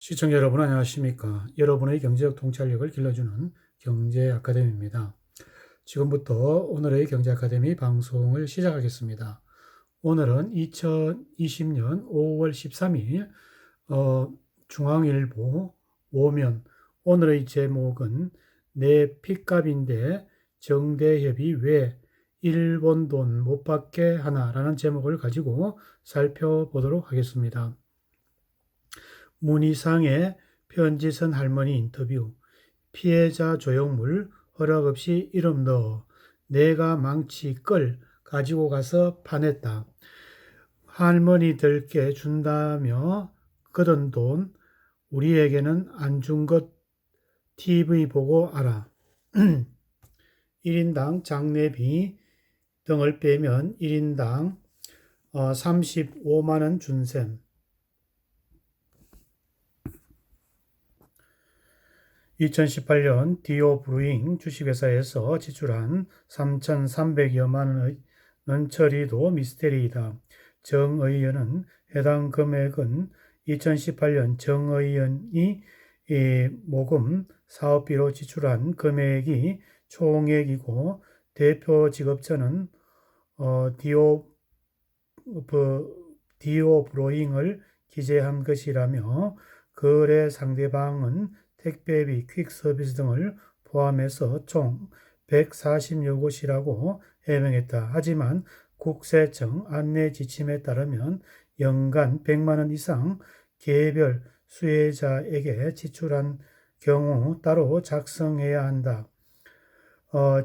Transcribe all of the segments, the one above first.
시청자 여러분 안녕하십니까? 여러분의 경제적 통찰력을 길러주는 경제 아카데미입니다. 지금부터 오늘의 경제 아카데미 방송을 시작하겠습니다. 오늘은 2020년 5월 13일 중앙일보 5면 오늘의 제목은 내 핏값인데 정대협이 왜 일본 돈 못 받게 하나라는 제목을 가지고 살펴보도록 하겠습니다. 문희상의 편지 쓴 할머니 인터뷰. 피해자 조형물 허락 없이 이름 넣어 내가 망치 끌 가지고 가서 파냈다. 할머니들께 준다며 그런 돈 우리에게는 안 준 것 TV 보고 알아. 1인당 장례비 등을 빼면 1인당 35만 원 준 셈. 2018년 디오 브루잉 주식회사에서 지출한 3,300여만 원의 처리도 미스테리이다. 정 의원은 해당 금액은 2018년 정 의원이 모금 사업비로 지출한 금액이 총액이고 대표 직업자는 디오 브로잉을 기재한 것이라며 거래 상대방은 택배비, 퀵서비스 등을 포함해서 총 140여 곳이라고 해명했다. 하지만 국세청 안내 지침에 따르면 연간 100만 원 이상 개별 수혜자에게 지출한 경우 따로 작성해야 한다.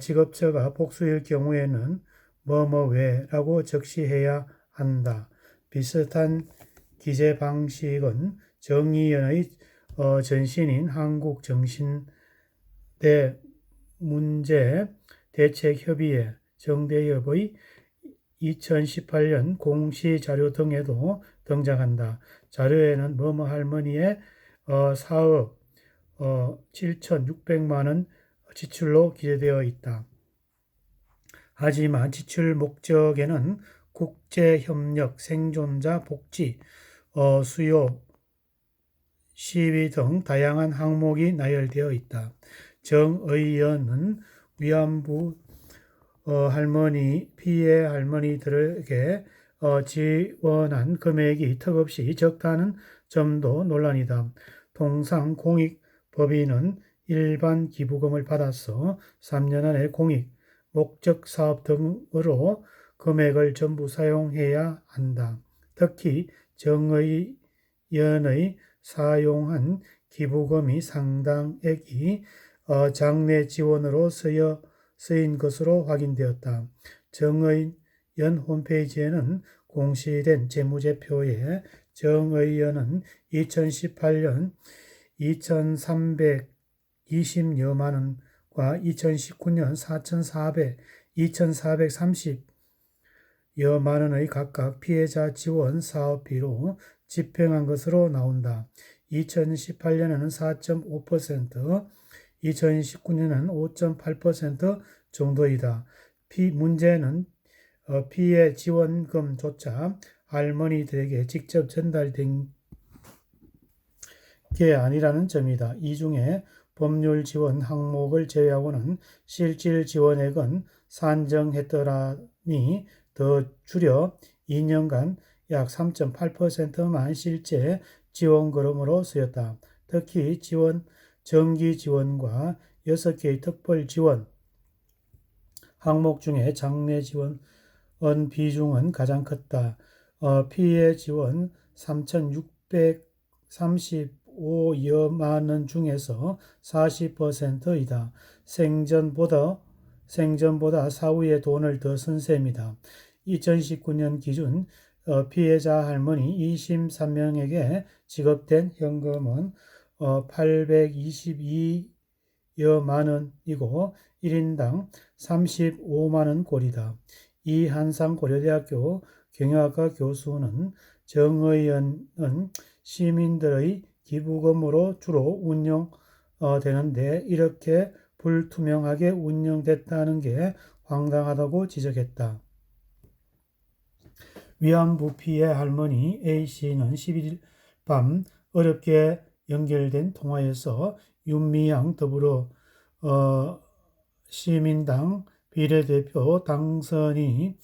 직업자가 복수일 경우에는 뭐뭐왜라고 적시해야 한다. 비슷한 기재 방식은 정의연의 전신인 한국정신대 문제대책협의회 정대협의 2018년 공시자료 등에도 등장한다. 자료에는 뭐뭐 할머니의 사업 7,600만 원 지출로 기재되어 있다. 하지만 지출 목적에는 국제협력, 생존자 복지, 수요, 시위 등 다양한 항목이 나열되어 있다. 정 의원은 위안부 피해 할머니들에게 지원한 금액이 턱없이 적다는 점도 논란이다. 통상 공익법인은 일반 기부금을 받아서 3년 안에 공익, 목적 사업 등으로 금액을 전부 사용해야 한다. 특히 정의연의 사용한 기부금이 상당액이 장례 지원으로 쓰인 것으로 확인되었다. 정의연 홈페이지에는 공시된 재무제표에 정의연은 2018년 2,320여만 원과 2019년 4,400, 2,430여만 원의 각각 피해자 지원 사업비로 집행한 것으로 나온다. 2018년에는 4.5%, 2019년에는 5.8% 정도이다. 문제는 피해 지원금조차 할머니들에게 직접 전달된 게 아니라는 점이다. 이 중에 법률 지원 항목을 제외하고는 실질 지원액은 산정했더라니 더 줄여 2년간 약 3.8%만 실제 지원금으로 쓰였다. 특히 정기 지원과 6개의 특별 지원 항목 중에 장례 지원 비중은 가장 컸다. 피해 지원 3,635여만 원 중에서 40%이다. 생전보다 사후에 돈을 더 쓴 셈이다. 2019년 기준 피해자 할머니 23명에게 지급된 현금은 822여만 원이고 1인당 35만 원 꼴이다. 이한상 고려대학교 경영학과 교수는 정의연은 시민들의 기부금으로 주로 운영되는데 이렇게 불투명하게 운영됐다는 게 황당하다고 지적했다. 위안부 피해 할머니 A씨는 11일 밤 어렵게 연결된 통화에서 윤미향 더불어 시민당 비례대표 당선이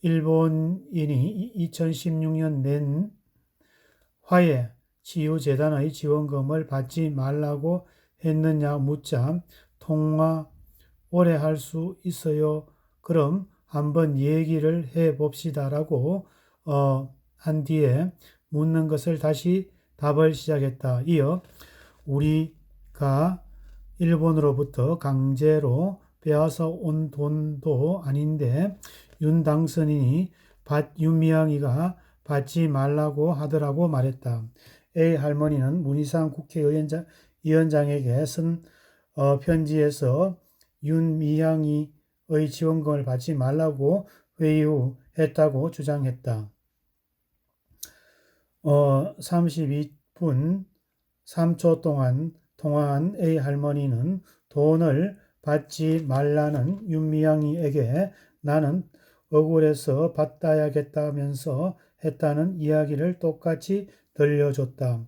일본인이 2016년 낸 화해 치유재단의 지원금을 받지 말라고 했느냐 묻자 통화 오래 할 수 있어요. 그럼 한번 얘기를 해 봅시다라고 한 뒤에 묻는 것을 다시 답을 시작했다. 이어 우리가 일본으로부터 강제로 빼앗아 온 돈도 아닌데 윤 당선인이 윤미향이가 받지 말라고 하더라고 말했다. A 할머니는 문희상 국회의원장에게 쓴 편지에서 윤미향이의 지원금을 받지 말라고 회유했다고 주장했다. 32분 3초 동안 통화한 A 할머니는 돈을 받지 말라는 윤미향이에게 나는 억울해서 받아야겠다면서 했다는 이야기를 똑같이 들려줬다.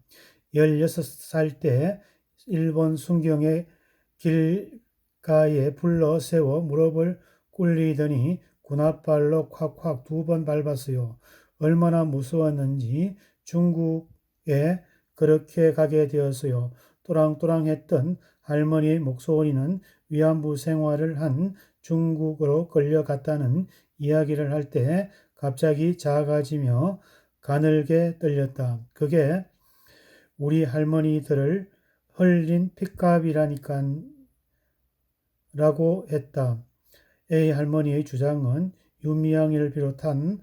16살 때 일본 순경의 길가에 불러 세워 무릎을 꿇리더니 군홧발로 콱콱 2번 밟았어요. 얼마나 무서웠는지 중국에 그렇게 가게 되었어요. 또랑또랑했던 할머니의 목소리는 위안부 생활을 한 중국으로 끌려갔다는 이야기를 할 때 갑자기 작아지며 가늘게 떨렸다. 그게 우리 할머니들을 흘린 핏값이라니까 라고 했다. A 할머니의 주장은 윤미향이를 비롯한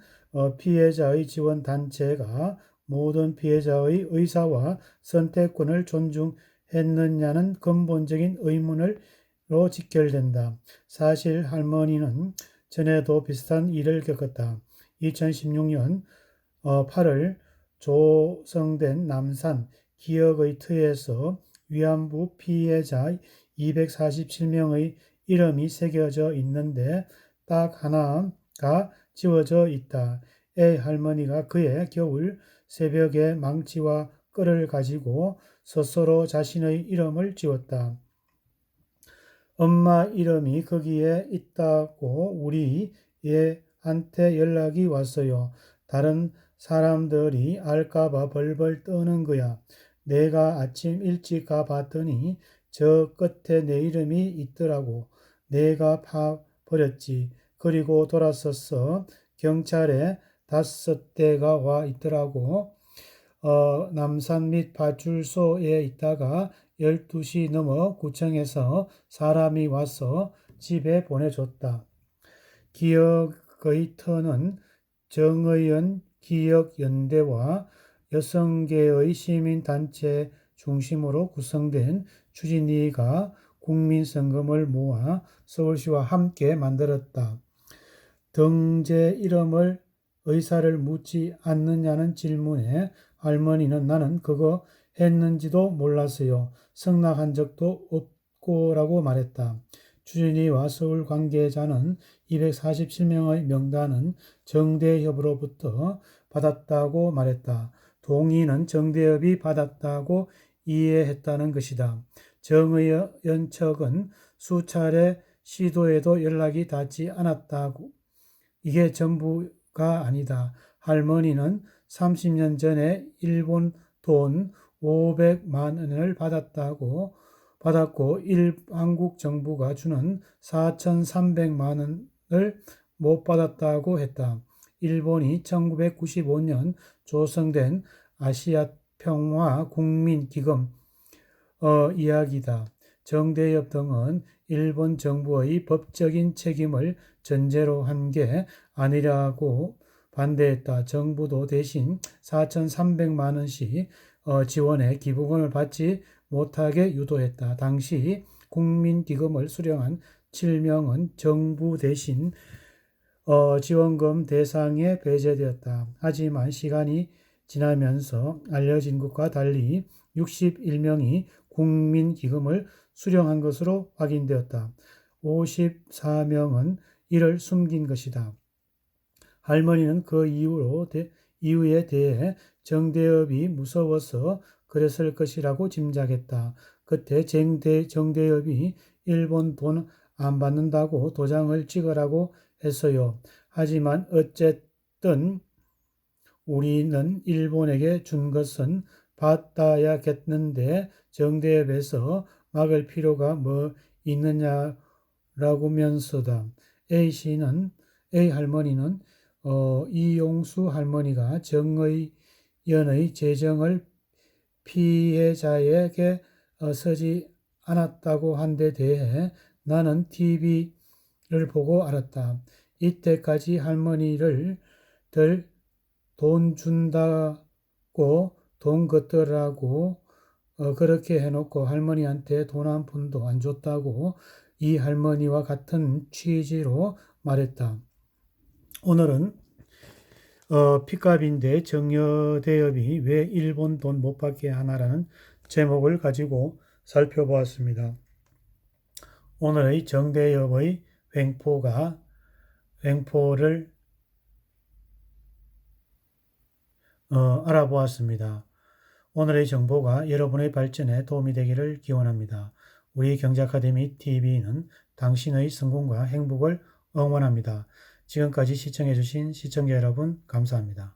피해자의 지원단체가 모든 피해자의 의사와 선택권을 존중했느냐는 근본적인 의문으로 직결된다. 사실 할머니는 전에도 비슷한 일을 겪었다. 2016년 8월 조성된 남산 기억의 터에서 위안부 피해자 247명의 이름이 새겨져 있는데 딱 하나가 지워져 있다. A 할머니가 그해 겨울 새벽에 망치와 끌을 가지고 스스로 자신의 이름을 지웠다. 엄마 이름이 거기에 있다고 우리 얘한테 연락이 왔어요. 다른 사람들이 알까봐 벌벌 떠는 거야. 내가 아침 일찍 가봤더니 저 끝에 내 이름이 있더라고. 내가 파버렸지. 그리고 돌아서서 경찰에 5대가 와 있더라고. 남산 및 파출소에 있다가 12시 넘어 구청에서 사람이 와서 집에 보내줬다. 기억의 터는 정의연 기억연대와 여성계의 시민단체 중심으로 구성된 추진위가 국민성금을 모아 서울시와 함께 만들었다. 등재 이름을 의사를 묻지 않느냐는 질문에 할머니는 나는 그거 했는지도 몰랐어요. 승낙한 적도 없고라고 말했다. 추진위와 서울 관계자는 247명의 명단은 정대협으로부터 받았다고 말했다. 동의는 정대협이 받았다고 이해했다는 것이다. 정의연 측은 수차례 시도에도 연락이 닿지 않았다고. 이게 전부가 아니다. 할머니는 30년 전에 일본 돈 500만 원을 받았고 한국 정부가 주는 4,300만 원을 못 받았다고 했다. 일본이 1995년 조성된 아시아평화 국민기금 이야기다. 정대협 등은 일본 정부의 법적인 책임을 전제로 한 게 아니라고 반대했다. 정부도 대신 4,300만 원씩 지원해 기부금을 받지 못하게 유도했다. 당시 국민기금을 수령한 7명은 정부 대신 지원금 대상에 배제되었다. 하지만 시간이 지나면서 알려진 것과 달리 61명이 국민기금을 수령한 것으로 확인되었다. 54명은 이를 숨긴 것이다. 할머니는 그 이유에 대해 정대협이 무서워서 그랬을 것이라고 짐작했다. 그때 정대협이 일본 돈 안 받는다고 도장을 찍으라고 했어요. 하지만 어쨌든 우리는 일본에게 준 것은 받아야겠는데 정대협에서 막을 필요가 뭐 있느냐라고면서다. A 할머니는 이용수 할머니가 정의연의 재정을 피해자에게 쓰지 않았다고 한 데 대해 나는 TV를 보고 알았다. 이때까지 할머니를 돈 준다고 돈 걷더라고 그렇게 해놓고 할머니한테 돈 한 푼도 안 줬다고 이 할머니와 같은 취지로 말했다. 오늘은 핏값인데 정여대협이 왜 일본 돈 못 받게 하나라는 제목을 가지고 살펴보았습니다. 오늘의 정대협의 횡포를 알아보았습니다. 오늘의 정보가 여러분의 발전에 도움이 되기를 기원합니다. 우리 경제아카데미 TV는 당신의 성공과 행복을 응원합니다. 지금까지 시청해주신 시청자 여러분 감사합니다.